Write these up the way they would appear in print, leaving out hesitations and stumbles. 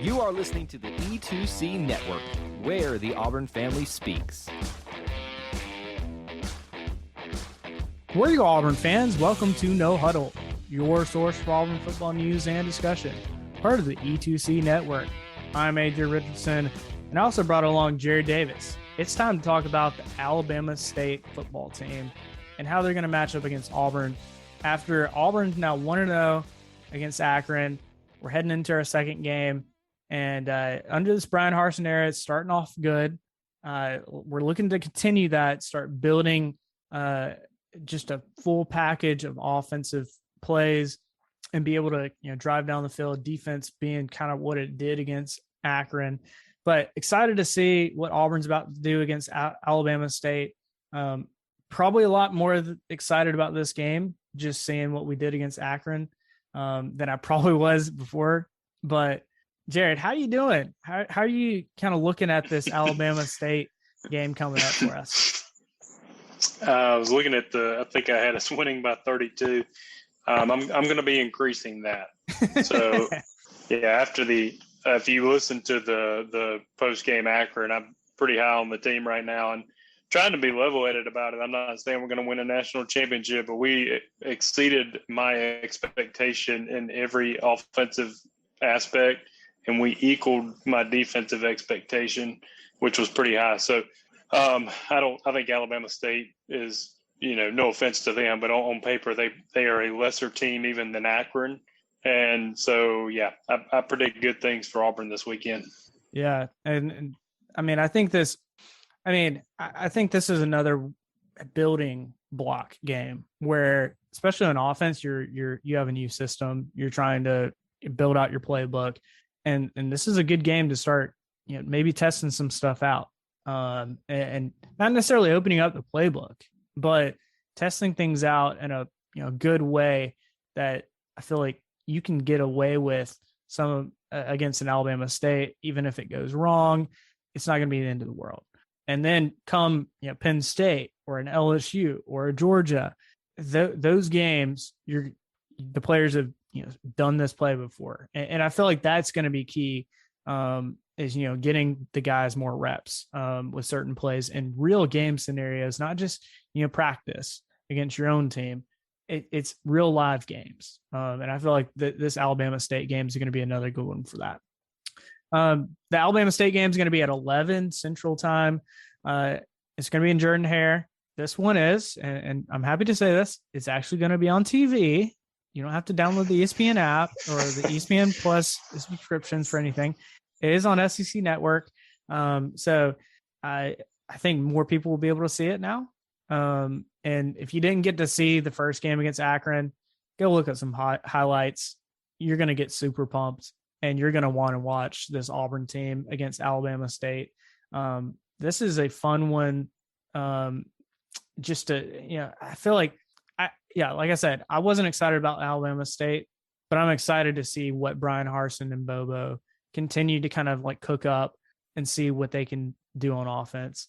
You are listening to the E2C Network, where the Auburn family speaks. Where are you, Auburn fans? Welcome to No Huddle, your source for Auburn football news and discussion, part of the E2C Network. I'm AJ Richardson, and I also brought along Jared Davis. It's time to talk about the Alabama State football team and how they're going to match up against Auburn. After Auburn's now 1-0 against Akron, we're heading into our second game. And under this Brian Harsin era, it's starting off good. We're looking to continue that, start building just a full package of offensive plays and be able to, drive down the field, defense being kind of what it did against Akron. But excited to see what Auburn's about to do against Alabama State. Probably a lot more excited about this game, just seeing what we did against Akron than I probably was before. But Jared, how you doing? How are you kind of looking at this Alabama State game coming up for us? I was looking at I think I had us winning by 32. I'm going to be increasing that. So, yeah, after if you listen to the post-game Akron, I'm pretty high on the team right now and trying to be level-headed about it. I'm not saying we're going to win a national championship, but we exceeded my expectation in every offensive aspect. And we equaled my defensive expectation, which was pretty high. So I think Alabama State is, no offense to them, but on paper, they are a lesser team even than Akron. And so, yeah, I predict good things for Auburn this weekend. Yeah. And I mean, I think this is another building block game where, especially on offense, you have a new system. You're trying to build out your playbook. And this is a good game to start, maybe testing some stuff out, and not necessarily opening up the playbook, but testing things out in a good way that I feel like you can get away with some against an Alabama State. Even if it goes wrong, it's not going to be the end of the world. And then come Penn State or an LSU or a Georgia, those games, the players have done this play before. And I feel like that's going to be key, is, getting the guys more reps with certain plays in real game scenarios, not just, practice against your own team. It's real live games. And I feel like this Alabama State game is going to be another good one for that. The Alabama State game is going to be at 11 Central Time. It's going to be in Jordan-Hare. This one is, and I'm happy to say this, it's actually going to be on TV. You don't have to download the ESPN app or the ESPN Plus subscriptions for anything. It is on SEC Network. So I think more people will be able to see it now. And if you didn't get to see the first game against Akron, go look at some highlights. You're going to get super pumped, and you're going to want to watch this Auburn team against Alabama State. This is a fun one. I feel like, like I said, I wasn't excited about Alabama State, but I'm excited to see what Brian Harsin and Bobo continue to kind of like cook up and see what they can do on offense.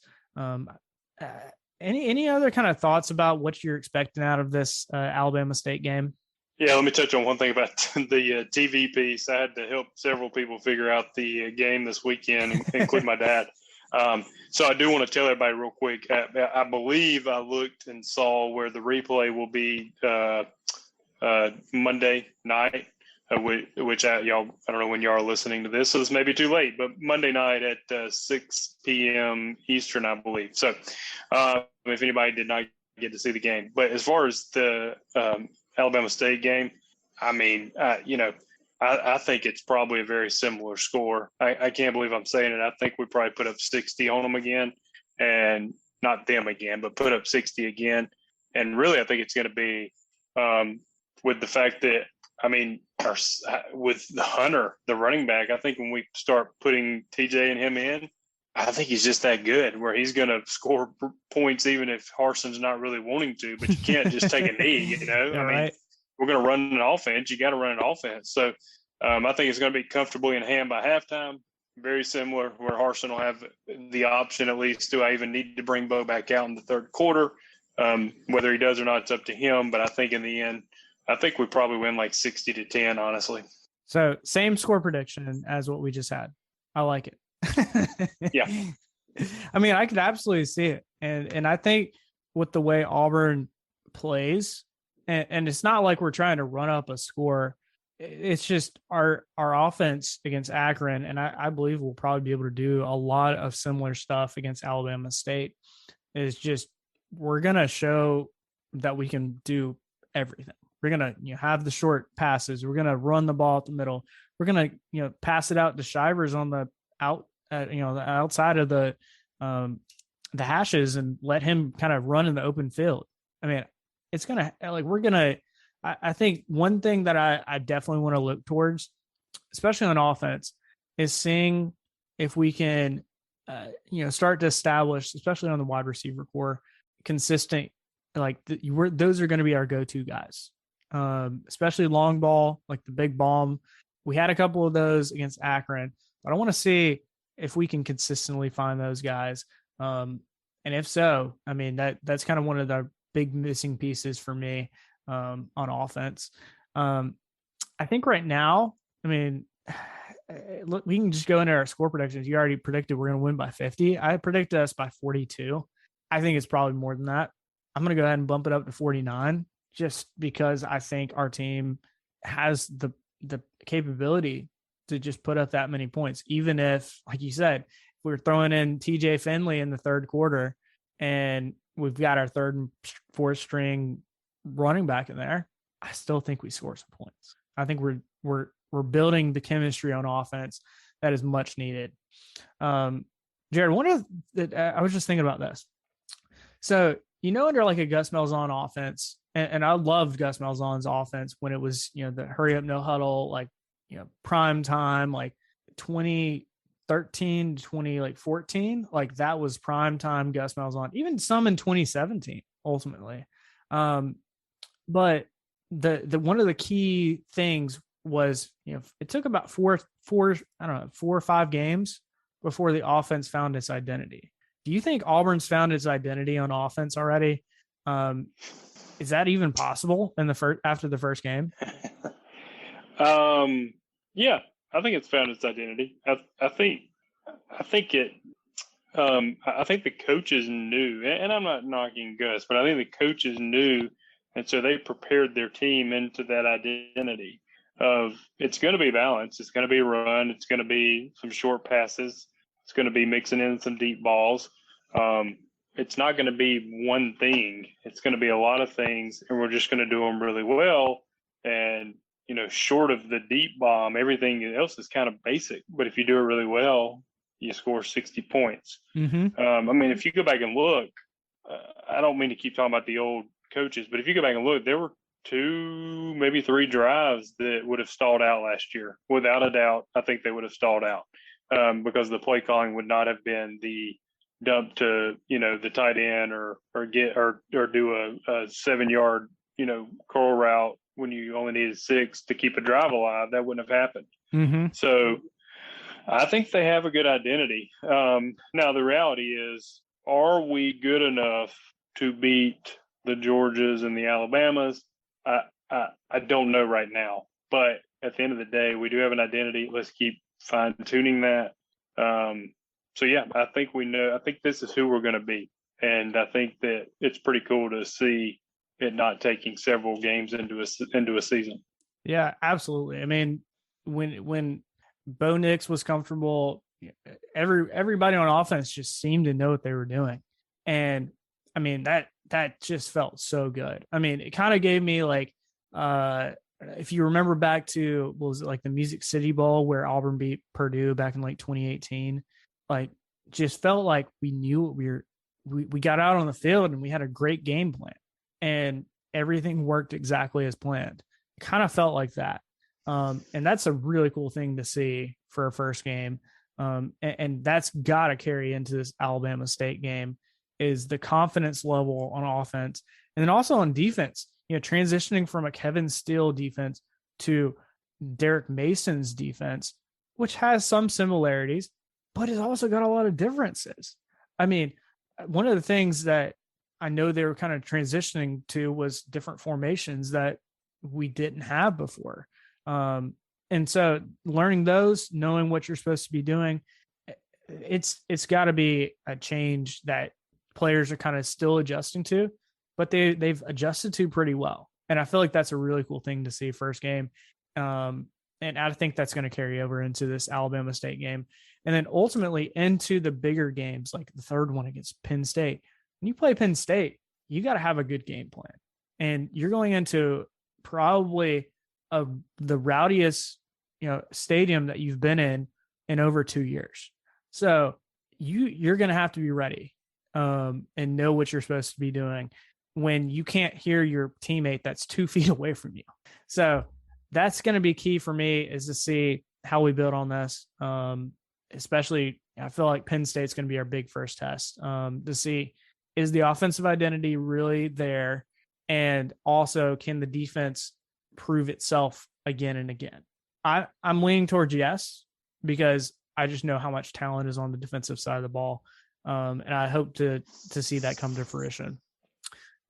Any other kind of thoughts about what you're expecting out of this Alabama State game? Yeah, let me touch on one thing about the TV piece. I had to help several people figure out the game this weekend, including my dad. So I do want to tell everybody real quick. I believe I looked and saw where the replay will be Monday night, which I don't know when y'all are listening to this, so this may be too late, but Monday night at 6 p.m. Eastern, I believe. So if anybody did not get to see the game. But as far as the Alabama State game, I mean, I think it's probably a very similar score. I can't believe I'm saying it. I think we probably put up 60 on them again, and not them again, but put up 60 again. And really, I think it's going to be with the fact that, with the Hunter, the running back, I think when we start putting TJ and him in, I think he's just that good where he's going to score points even if Harsin's not really wanting to, but you can't just take a knee, Right. We're going to run an offense. You got to run an offense. So I think it's going to be comfortably in hand by halftime. Very similar where Harsin will have the option, at least, do I even need to bring Bo back out in the third quarter? Whether he does or not, it's up to him. But I think in the end, I think we probably win like 60-10, honestly. So same score prediction as what we just had. I like it. Yeah. I mean, I could absolutely see it. And I think with the way Auburn plays, and it's not like we're trying to run up a score. It's just our offense against Akron, and I believe we'll probably be able to do a lot of similar stuff against Alabama State. Is just we're gonna show that we can do everything. We're gonna have the short passes. We're gonna run the ball at the middle. We're gonna pass it out to Shivers on the the outside of the hashes and let him kind of run in the open field. I mean, it's gonna we're gonna. I think one thing that I definitely want to look towards, especially on offense, is seeing if we can, start to establish, especially on the wide receiver core, consistent. Those are going to be our go-to guys, especially long ball, like the big bomb. We had a couple of those against Akron, but I want to see if we can consistently find those guys. And if so, I mean, that's kind of one of the big missing pieces for me. On offense. I think right now, I mean, look, we can just go into our score predictions. You already predicted we're going to win by 50. I predicted us by 42. I think it's probably more than that. I'm going to go ahead and bump it up to 49 just because I think our team has the capability to just put up that many points, even if, like you said, if we're throwing in TJ Finley in the third quarter and we've got our third and fourth string running back in there, I still think we score some points. I think we're building the chemistry on offense that is much needed. Jared, I was just thinking about this. So, under like a Gus Malzahn offense, and I loved Gus Malzahn's offense when it was, the hurry up, no huddle, prime time, 2013 to 2014, that was prime time Gus Malzahn, even some in 2017, ultimately. But the one of the key things was, it took about four or five games before the offense found its identity. Do you think Auburn's found its identity on offense already? Is that even possible after the first game? Yeah, I think it's found its identity. I think the coaches knew, and I'm not knocking Gus, but I think the coaches knew. And so they prepared their team into that identity of it's going to be balanced. It's going to be a run. It's going to be some short passes. It's going to be mixing in some deep balls. It's not going to be one thing. It's going to be a lot of things, and we're just going to do them really well. And, short of the deep bomb, everything else is kind of basic. But if you do it really well, you score 60 points. Mm-hmm. I mean, if you go back and look, I don't mean to keep talking about the old coaches, but if you go back and look, there were 2, maybe 3 drives that would have stalled out last year. Without a doubt, I think they would have stalled out because the play calling would not have been the dump to, the tight end or do a 7-yard, curl route when you only needed 6 to keep a drive alive. That wouldn't have happened. Mm-hmm. So I think they have a good identity. Now the reality is, are we good enough to beat the Georgias and the Alabamas? I don't know right now, but at the end of the day, we do have an identity. Let's keep fine tuning that. So yeah, I think we know. I think this is who we're going to be, and I think that it's pretty cool to see it not taking several games into a season. Yeah, absolutely. I mean, when Bo Nix was comfortable, everybody on offense just seemed to know what they were doing, and I mean that just felt so good. I mean, it kind of gave me if you remember back to, what was it, the Music City Bowl where Auburn beat Purdue back in 2018, just felt like we knew what we got out on the field and we had a great game plan and everything worked exactly as planned. It kind of felt like that. And that's a really cool thing to see for a first game. And that's got to carry into this Alabama State game, is the confidence level on offense. And then also on defense, transitioning from a Kevin Steele defense to Derek Mason's defense, which has some similarities, but it's also got a lot of differences. I mean, one of the things that I know they were kind of transitioning to was different formations that we didn't have before. And so learning those, knowing what you're supposed to be doing, it's got to be a change that players are kind of still adjusting to, but they've adjusted to pretty well. And I feel like that's a really cool thing to see first game. And I think that's going to carry over into this Alabama State game. And then ultimately into the bigger games, like the third one against Penn State. When you play Penn State, you got to have a good game plan. And you're going into probably the rowdiest, stadium that you've been in over 2 years. So you're going to have to be ready and know what you're supposed to be doing when you can't hear your teammate that's 2 feet away from you. So that's going to be key for me, is to see how we build on this. Especially, I feel like Penn State's going to be our big first test, to see, is the offensive identity really there? And also, can the defense prove itself again and again? I'm leaning towards yes, because I just know how much talent is on the defensive side of the ball. And I hope to see that come to fruition.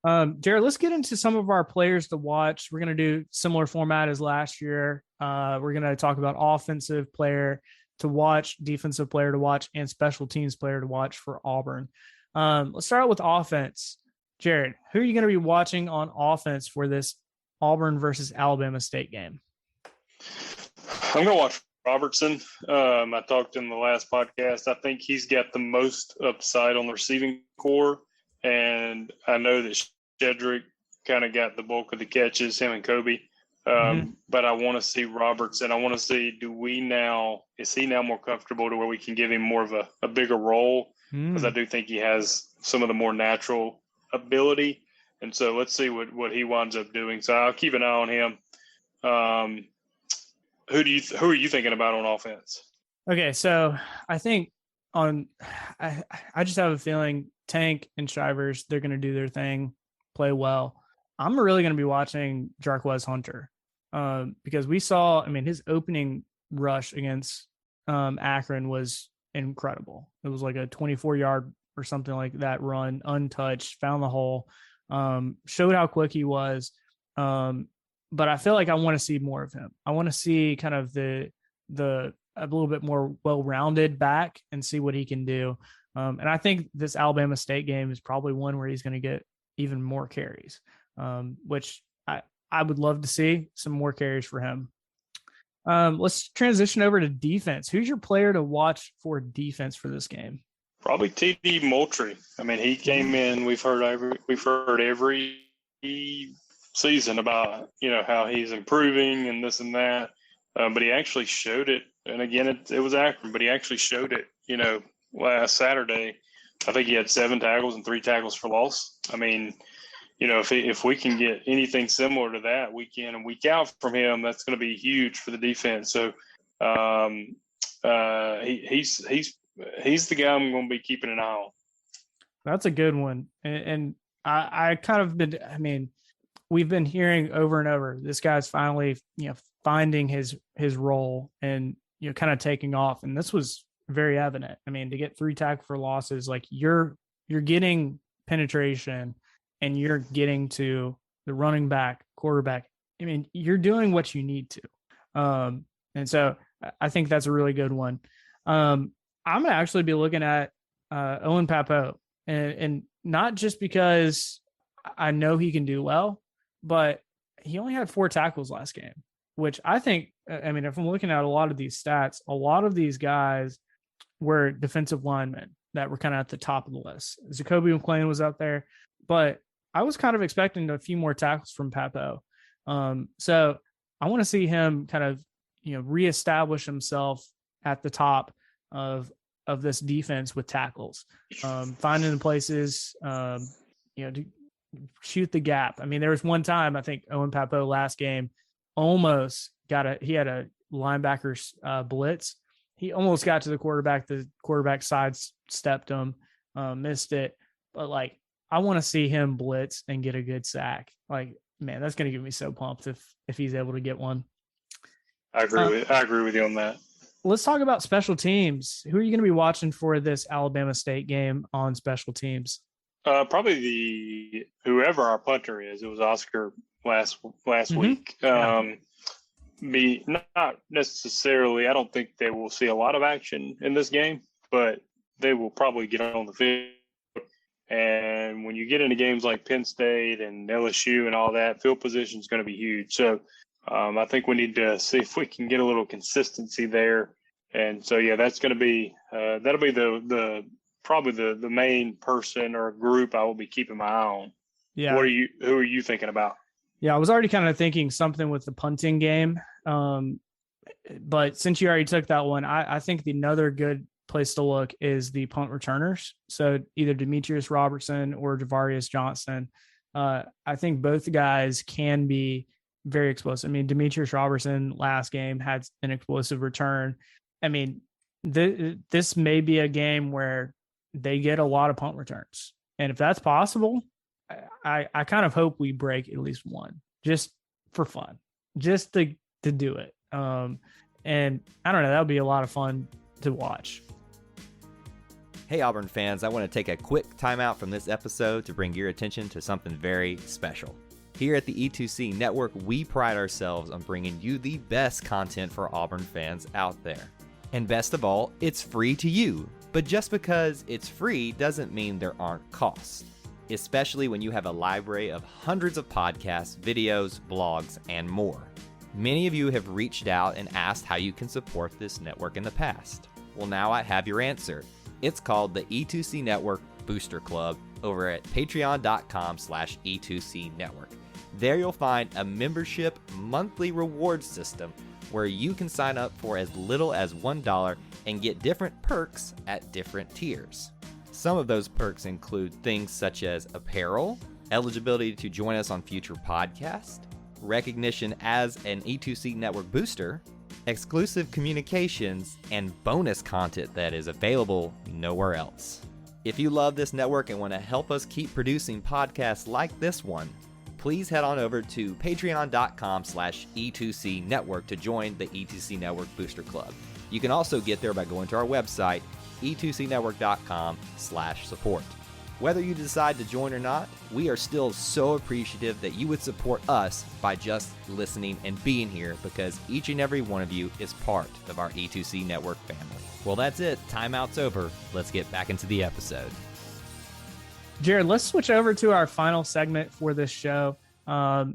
Jared, let's get into some of our players to watch. We're going to do similar format as last year. We're going to talk about offensive player to watch, defensive player to watch, and special teams player to watch for Auburn. Let's start out with offense. Jared, who are you going to be watching on offense for this Auburn versus Alabama State game? I'm going to watch Robertson. I talked in the last podcast. I think he's got the most upside on the receiving core. And I know that Shedrick kind of got the bulk of the catches, him and Kobe. But I want to see Robertson. I want to see, is he now more comfortable to where we can give him more of a bigger role? Because I do think he has some of the more natural ability. And so let's see what he winds up doing. So I'll keep an eye on him. Who are you thinking about on offense? Okay, so I think I just have a feeling Tank and Shivers, they're going to do their thing, play well. I'm really going to be watching Jarquez Hunter because we saw, his opening rush against Akron was incredible. It was like a 24-yard or something like that run, untouched, found the hole, showed how quick he was. But I feel like I want to see more of him. I want to see kind of a little bit more well-rounded back and see what he can do. And I think this Alabama State game is probably one where he's going to get even more carries, which I would love to see some more carries for him. Let's transition over to defense. Who's your player to watch for defense for this game? Probably TD Moultrie. He came in. We've heard every season about how he's improving and this and that, but he actually showed it. And again, it was Akron, but he actually showed it. Last Saturday, I think he had 7 tackles and 3 tackles for loss. If we can get anything similar to that week in and week out from him, that's going to be huge for the defense. So he's the guy I'm going to be keeping an eye on. That's a good one. And I kind of been, we've been hearing over and over, this guy's finally, finding his role and, kind of taking off. And this was very evident. To get 3 tackle for losses, like you're getting penetration and you're getting to the running back, quarterback. You're doing what you need to. And so I think that's a really good one. I'm going to actually be looking at Owen Pappoe, and not just because I know he can do well, but he only had 4 tackles last game, which I think, if I'm looking at a lot of these stats, a lot of these guys were defensive linemen that were kind of at the top of the list. Jacoby McClain was out there, but I was kind of expecting a few more tackles from Pappoe. So I want to see him kind of, reestablish himself at the top of this defense with tackles, finding the places, to shoot the gap. There was one time, I think Owen Pappoe last game almost he had a linebacker's blitz. He almost got to the quarterback. The quarterback sidestepped him, missed it. But I want to see him blitz and get a good sack. That's going to get me so pumped if he's able to get one. I agree with you on that. Let's talk about special teams. Who are you going to be watching for this Alabama State game on special teams? Probably whoever our punter is. It was Oscar last week. be not necessarily. I don't think they will see a lot of action in this game, but they will probably get on the field. And when you get into games like Penn State and LSU and all that, field position is going to be huge. So I think we need to see if we can get a little consistency there. And so, yeah, that's going to be that'll be the probably the main person or group I will be keeping my eye on. Yeah. Who are you thinking about? Yeah, I was already kind of thinking something with the punting game. But since you already took that one, I think another good place to look is the punt returners. So either Demetrius Robertson or Javarius Johnson. I think both guys can be very explosive. I mean, Demetrius Robertson last game had an explosive return. I mean, this may be a game where they get a lot of punt returns. And if that's possible, I kind of hope we break at least one just for fun, just to do it. And I don't know, that would be a lot of fun to watch. Hey Auburn fans, I want to take a quick timeout from this episode to bring your attention to something very special. Here at the E2C Network, we pride ourselves on bringing you the best content for Auburn fans out there. And best of all, it's free to you. But just because it's free doesn't mean there aren't costs, especially when you have a library of hundreds of podcasts, videos, blogs, and more. Many of you have reached out and asked how you can support this network in the past. Well, now I have your answer. It's called the E2C Network Booster Club over at patreon.com/E2C Network. There you'll find a membership monthly reward system where you can sign up for as little as $1 and get different perks at different tiers. Some of those perks include things such as apparel, eligibility to join us on future podcasts, recognition as an E2C Network booster, exclusive communications, and bonus content that is available nowhere else. If you love this network and want to help us keep producing podcasts like this one, please head on over to patreon.com/E2C Network to join the E2C Network Booster Club. You can also get there by going to our website, e2cnetwork.com/support. Whether you decide to join or not, we are still so appreciative that you would support us by just listening and being here, because each and every one of you is part of our E2C Network family. Well, that's it. Timeout's over. Let's get back into the episode. Jared, let's switch over to our final segment for this show.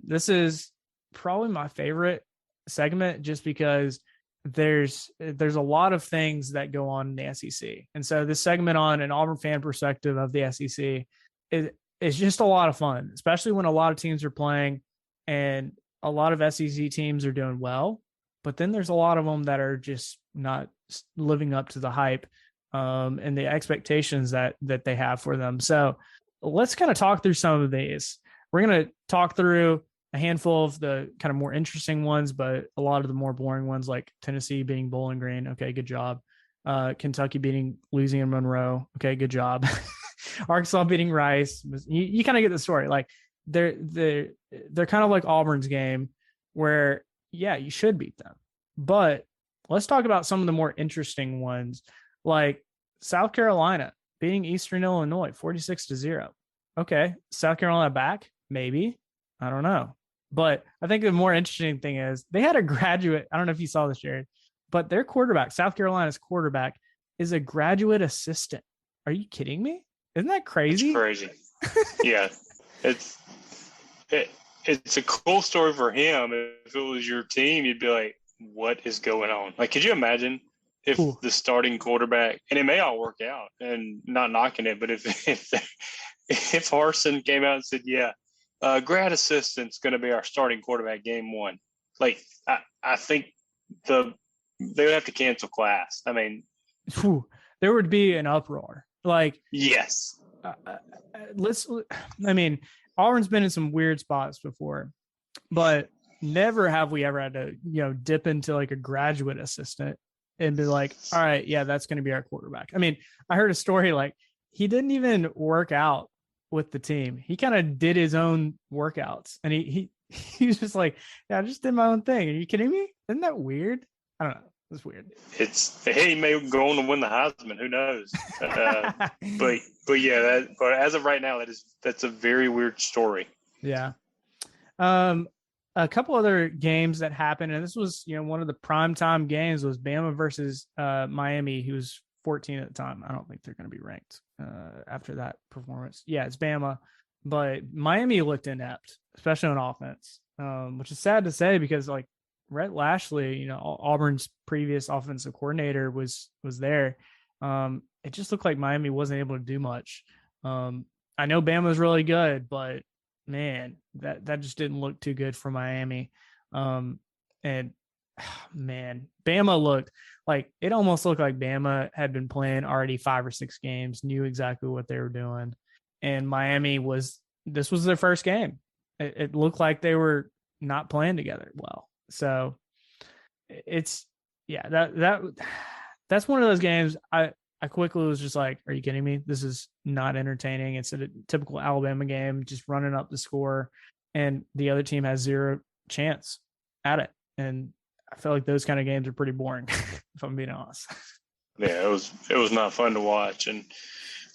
This is probably my favorite segment just because there's a lot of things that go on in the SEC. And so this segment on an Auburn fan perspective of the SEC is just a lot of fun, especially when a lot of teams are playing and a lot of SEC teams are doing well. But then there's a lot of them that are just not living up to the hype and the expectations that they have for them. So let's kind of talk through some of these. We're going to talk through a handful of the kind of more interesting ones, but a lot of the more boring ones, like Tennessee beating Bowling Green. Okay, good job. Kentucky beating Louisiana Monroe. Okay, good job. Arkansas beating Rice. You kind of get the story. Like they're kind of like Auburn's game where, yeah, you should beat them. But let's talk about some of the more interesting ones, like South Carolina beating Eastern Illinois 46-0. Okay, South Carolina back? Maybe. I don't know. But I think the more interesting thing is they had a graduate. I don't know if you saw this, Jared, but their quarterback, South Carolina's quarterback, is a graduate assistant. Are you kidding me? Isn't that crazy? It's crazy. Yeah. It's a cool story for him. If it was your team, you'd be like, what is going on? Like, could you imagine if the starting quarterback, and it may all work out and not knocking it, but if Harsin came out and said, yeah, grad assistant's going to be our starting quarterback game one. Like, I think they would have to cancel class. I mean, there would be an uproar. Like, yes. Auburn's been in some weird spots before, but never have we ever had to, dip into like a graduate assistant and be like, all right, yeah, that's going to be our quarterback. I mean, I heard a story like he didn't even work out with the team. He kind of did his own workouts, and he was just like, yeah, I just did my own thing. Are you kidding me? Isn't that weird? I don't know. It's weird. He may go on to win the Heisman. Who knows? But yeah, but as of right now, that's a very weird story. Yeah. a couple other games that happened, and this was, one of the primetime games was Bama versus Miami, who was 14 at the time. I don't think they're going to be ranked after that performance. Yeah, it's Bama, but Miami looked inept, especially on offense, which is sad to say because like Rhett Lashley, Auburn's previous offensive coordinator was there. It just looked like Miami wasn't able to do much. I know Bama was really good, but man, that just didn't look too good for Miami. And man, Bama looked like, it almost looked like Bama had been playing already 5 or 6 games, knew exactly what they were doing. And Miami this was their first game. It looked like they were not playing together well. So that's one of those games. I quickly was just like, are you kidding me? This is not entertaining. It's a typical Alabama game, just running up the score, and the other team has zero chance at it. And I feel like those kind of games are pretty boring, if I'm being honest. Yeah, it was not fun to watch. And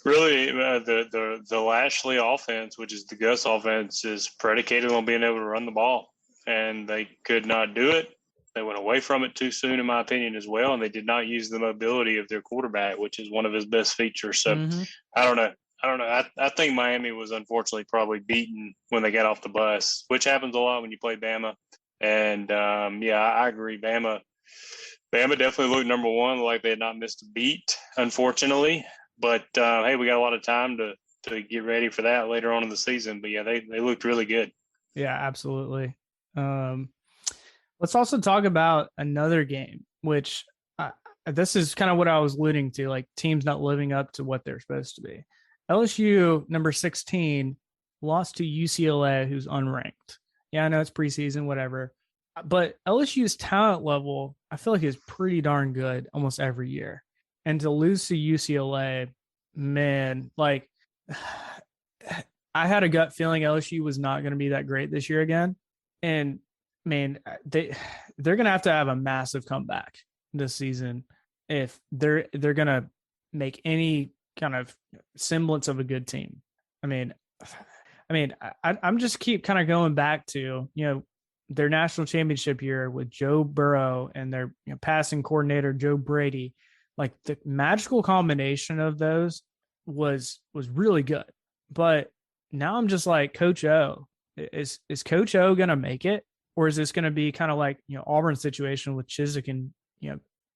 really, the Lashley offense, which is the Gus offense, is predicated on being able to run the ball, and they could not do it. They went away from it too soon, in my opinion, as well, and they did not use the mobility of their quarterback, which is one of his best features. So I don't know. I think Miami was unfortunately probably beaten when they got off the bus, which happens a lot when you play Bama. And I agree. Bama definitely looked number one, like they had not missed a beat, unfortunately. But hey, we got a lot of time to get ready for that later on in the season. But yeah, they looked really good. Yeah, absolutely. Let's also talk about another game, which this is kind of what I was alluding to, like teams not living up to what they're supposed to be. LSU, number 16, lost to UCLA, who's unranked. Yeah, I know it's preseason, whatever. But LSU's talent level, I feel like, is pretty darn good almost every year. And to lose to UCLA, man, like I had a gut feeling LSU was not going to be that great this year again. And man, they're gonna have to have a massive comeback this season if they're gonna make any kind of semblance of a good team. I'm just keep kind of going back to their national championship year with Joe Burrow and their passing coordinator Joe Brady. Like the magical combination of those was really good. But now I'm just like, Coach O, is Coach O gonna make it? Or is this going to be kind of like, Auburn's situation with Chiswick and,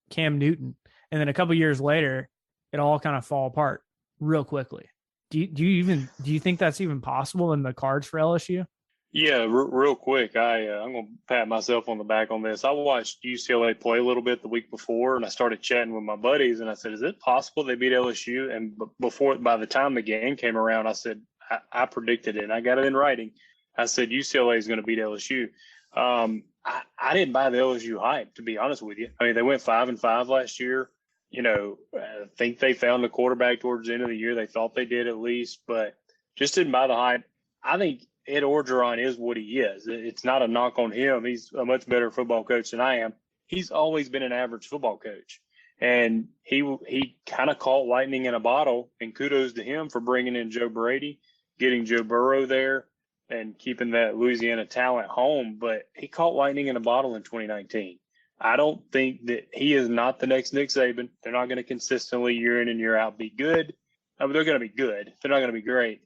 Cam Newton? And then a couple years later, it all kind of fall apart real quickly. Do you think that's even possible in the cards for LSU? Yeah, real quick. I'm going to pat myself on the back on this. I watched UCLA play a little bit the week before, and I started chatting with my buddies, and I said, is it possible they beat LSU? And by the time the game came around, I said, I predicted it, and I got it in writing. I said, UCLA is going to beat LSU. I didn't buy the LSU hype, to be honest with you. I mean, they went 5-5 last year. I think they found the quarterback towards the end of the year. They thought they did at least, but just didn't buy the hype. I think Ed Orgeron is what he is. It's not a knock on him. He's a much better football coach than I am. He's always been an average football coach, and he kind of caught lightning in a bottle. And kudos to him for bringing in Joe Brady, getting Joe Burrow there, and keeping that Louisiana talent home. But he caught lightning in a bottle in 2019. I don't think that he is not the next Nick Saban. They're not going to consistently year in and year out be good. I mean, they're going to be good. They're not going to be great.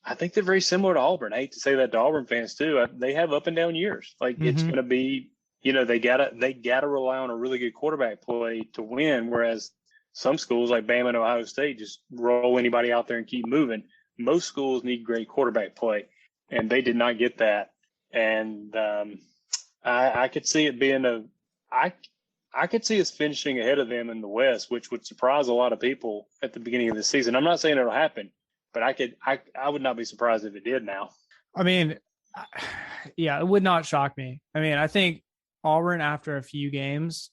I think they're very similar to Auburn. I hate to say that to Auburn fans too. They have up and down years. Like it's going to be, they gotta rely on a really good quarterback play to win. Whereas some schools like Bama and Ohio State just roll anybody out there and keep moving. Most schools need great quarterback play, and they did not get that. And I could see it being I could see us finishing ahead of them in the West, which would surprise a lot of people at the beginning of the season. I'm not saying it'll happen, but I would not be surprised if it did now. I mean, yeah, it would not shock me. I mean, I think Auburn, after a few games,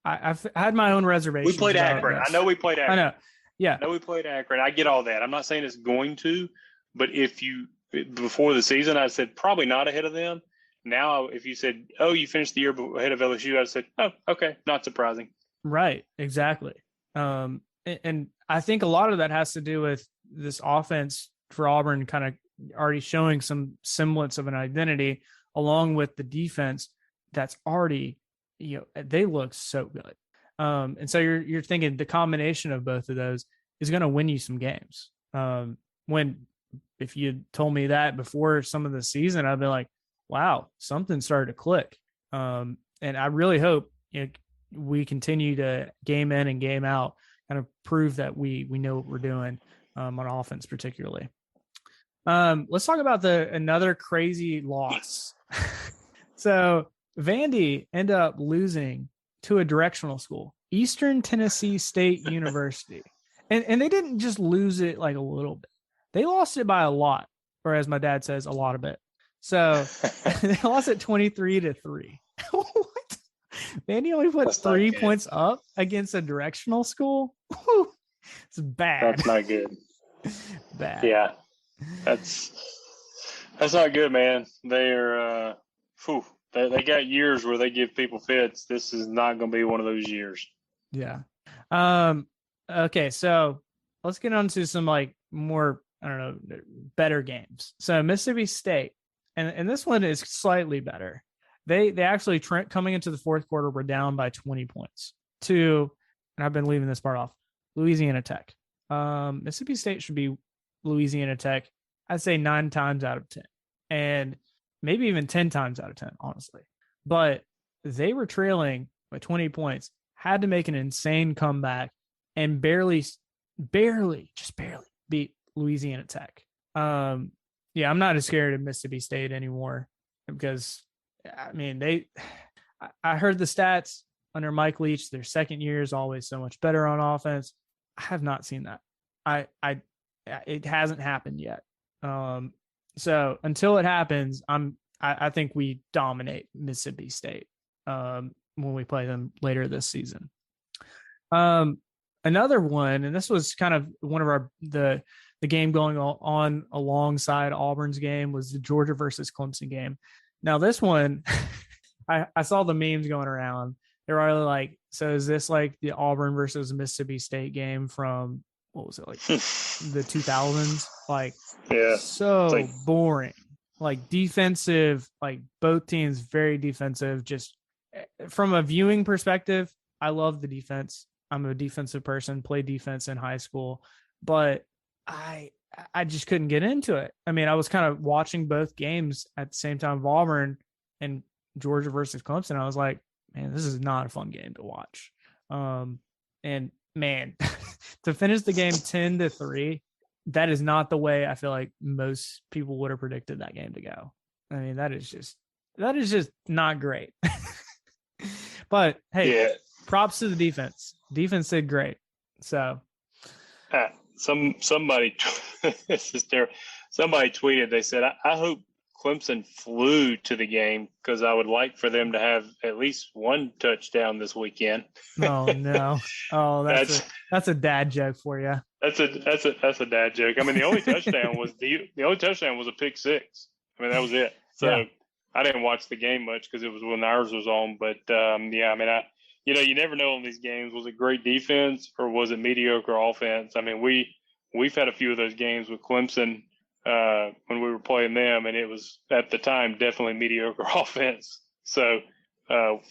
I've had my own reservations. We played Akron. I know we played Akron. I know. Yeah. I know we played Akron. I get all that. I'm not saying it's going to, but before the season, I said probably not ahead of them. Now, if you said, oh, you finished the year ahead of LSU, I said, oh, okay, not surprising. Right. Exactly. And I think a lot of that has to do with this offense for Auburn kind of already showing some semblance of an identity, along with the defense that's already, they look so good. And so you're thinking the combination of both of those is going to win you some games. If you told me that before some of the season, I'd be like, wow, something started to click. And I really hope we continue to game in and game out, kind of prove that we know what we're doing on offense, particularly. Let's talk about another crazy loss. So Vandy ended up losing to a directional school, Eastern Tennessee State University. And they didn't just lose it like a little bit. They lost it by a lot, or as my dad says, a lot of it. So they lost it 23-3. What? Vandy only put 3 points up against a directional school? It's bad. That's not good. Bad. Yeah. That's not good, man. They're they got years where they give people fits. This is not going to be one of those years. Yeah. Okay, so let's get on to some like more, I don't know, better games. So Mississippi State, and this one is slightly better. They actually coming into the fourth quarter were down by 20 points to, and I've been leaving this part off, Louisiana Tech. Mississippi State should be Louisiana Tech, I'd say 9 times out of 10, and maybe even 10 times out of 10, honestly. But they were trailing by 20 points, had to make an insane comeback, and barely beat Louisiana Tech. Yeah, I'm not as scared of Mississippi State anymore because, I mean, I heard the stats under Mike Leach. Their second year is always so much better on offense. I have not seen that. It hasn't happened yet. So until it happens, I think we dominate Mississippi State when we play them later this season. Another one, and this was kind of one of the game going on alongside Auburn's game, was the Georgia versus Clemson game. Now this one, I saw the memes going around. They were all like, so is this like the Auburn versus Mississippi State game from, what was it, like the 2000s? Like, yeah, so boring. Like defensive, like both teams very defensive. Just from a viewing perspective, I love the defense. I'm a defensive person, played defense in high school, but I just couldn't get into it. I mean, I was kind of watching both games at the same time of Auburn and Georgia versus Clemson. I was like, man, this is not a fun game to watch. And man, to finish the game 10-3, that is not the way I feel like most people would have predicted that game to go. I mean, that is just not great. But hey, yeah. Props to the defense. Defense did great. So somebody this is terrible. Somebody tweeted, they said, I hope Clemson flew to the game because I would like for them to have at least one touchdown this weekend. Oh no. Oh, that's a dad joke for you. That's a dad joke. I mean, the only touchdown was a pick six. I mean, that was it. So yeah. I didn't watch the game much because it was when ours was on. But yeah, I mean, you never know in these games. Was it great defense or was it mediocre offense? I mean, we've had a few of those games with Clemson when we were playing them, and it was at the time definitely mediocre offense. So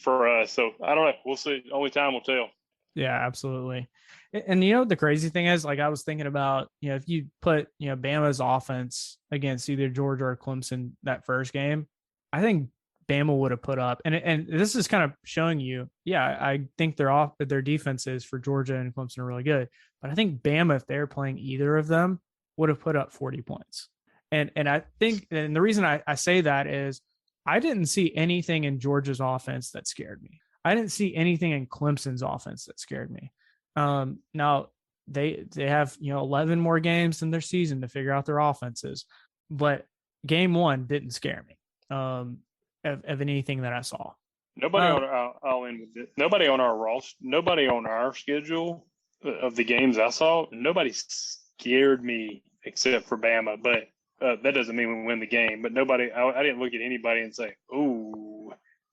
for us, so I don't know. We'll see. Only time will tell. Yeah, absolutely. And you know the crazy thing is, like I was thinking about, if you put Bama's offense against either Georgia or Clemson that first game, I think Bama would have put up, and this is kind of showing you, yeah, I think their defenses for Georgia and Clemson are really good, but I think Bama, if they're playing either of them, would have put up 40 points. And I think, and the reason I say that is I didn't see anything in Georgia's offense that scared me. I didn't see anything in Clemson's offense that scared me. Now they have 11 more games in their season to figure out their offenses, but game one didn't scare me of anything that I saw. Nobody on our roster, nobody on our schedule of the games I saw, nobody scared me except for Bama. But that doesn't mean we win the game. But nobody, I didn't look at anybody and say, "Ooh,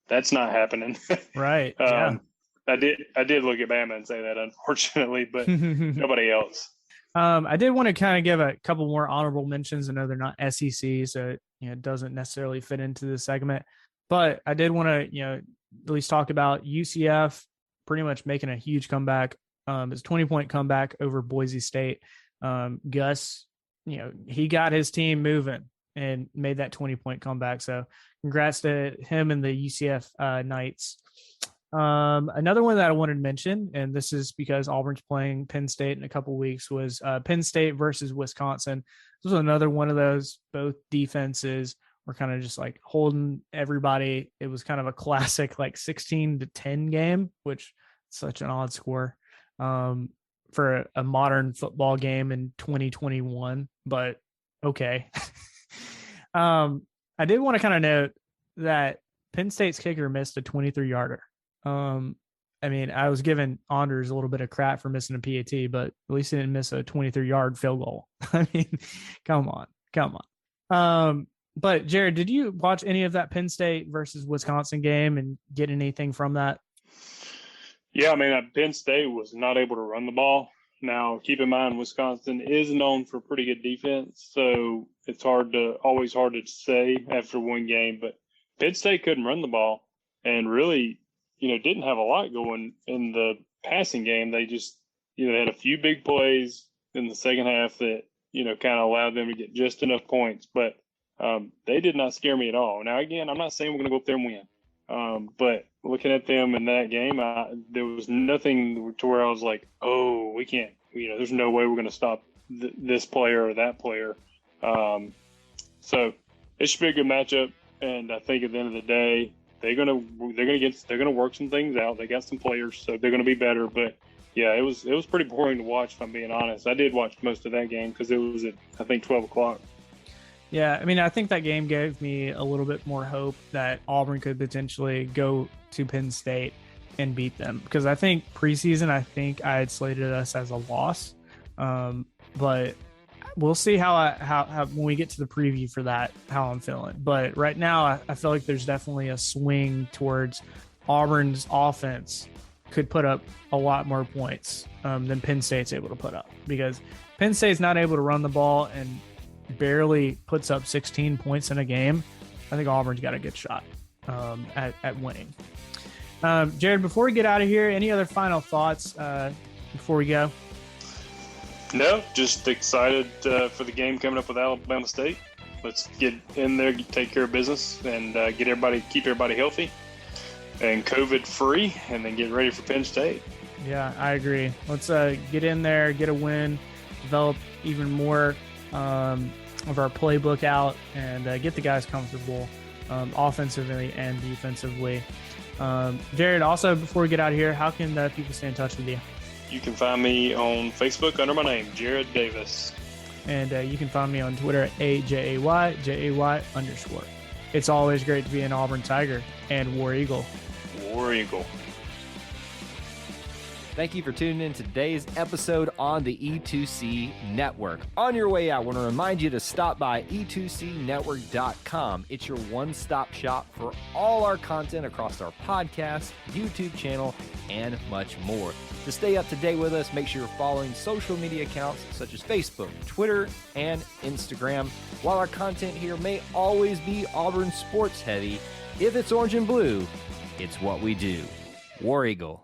that's not happening." Right. Yeah. I did look at Bama and say that, unfortunately, but nobody else. I did want to kind of give a couple more honorable mentions. I know they're not SEC, so it doesn't necessarily fit into this segment. But I did want to at least talk about UCF pretty much making a huge comeback. His 20-point comeback over Boise State. Gus, he got his team moving and made that 20-point comeback. So congrats to him and the UCF Knights. Another one that I wanted to mention, and this is because Auburn's playing Penn State in a couple weeks, was Penn State versus Wisconsin. This was another one of those. Both defenses were kind of just like holding everybody. It was kind of a classic like 16-10 game, which is such an odd score for a modern football game in 2021. But okay. I did want to kind of note that Penn State's kicker missed a 23-yarder. I was giving Anders a little bit of crap for missing a PAT, but at least he didn't miss a 23-yard field goal. I mean, come on. But Jared, did you watch any of that Penn State versus Wisconsin game and get anything from that? Yeah, Penn State was not able to run the ball. Now, keep in mind, Wisconsin is known for pretty good defense, so it's always hard to say after one game. But Penn State couldn't run the ball, and really, didn't have a lot going in the passing game. They just, they had a few big plays in the second half that, kind of allowed them to get just enough points. But they did not scare me at all. Now, again, I'm not saying we're going to go up there and win. But looking at them in that game, there was nothing to where I was like, oh, we can't, there's no way we're going to stop this player or that player. So it should be a good matchup. And I think at the end of the day, they're gonna work some things out. They got some players, so they're gonna be better. But yeah, it was pretty boring to watch, if I'm being honest. I did watch most of that game because it was at, I think, 12 o'clock. Yeah, I think that game gave me a little bit more hope that Auburn could potentially go to Penn State and beat them, because I think preseason, I had slated us as a loss, but we'll see how when we get to the preview for that, how I'm feeling. But right now, I feel like there's definitely a swing towards Auburn's offense could put up a lot more points than Penn State's able to put up, because Penn State's not able to run the ball and barely puts up 16 points in a game. I think Auburn's got a good shot at winning. Jared, before we get out of here, any other final thoughts before we go? No, just excited for the game coming up with Alabama State. Let's get in there, take care of business, and keep everybody healthy and COVID free, and then get ready for Penn State. Yeah, I agree. Let's get in there, get a win, develop even more of our playbook out, and get the guys comfortable offensively and defensively. Jared, also, before we get out of here, how can people stay in touch with you? You can find me on Facebook under my name, Jared Davis. And you can find me on Twitter at AJAY_. It's always great to be an Auburn Tiger and War Eagle. War Eagle. Thank you for tuning in to today's episode on the E2C Network. On your way out, I want to remind you to stop by e2cnetwork.com. It's your one-stop shop for all our content across our podcast, YouTube channel, and much more. To stay up to date with us, make sure you're following social media accounts such as Facebook, Twitter, and Instagram. While our content here may always be Auburn sports heavy, if it's orange and blue, it's what we do. War Eagle.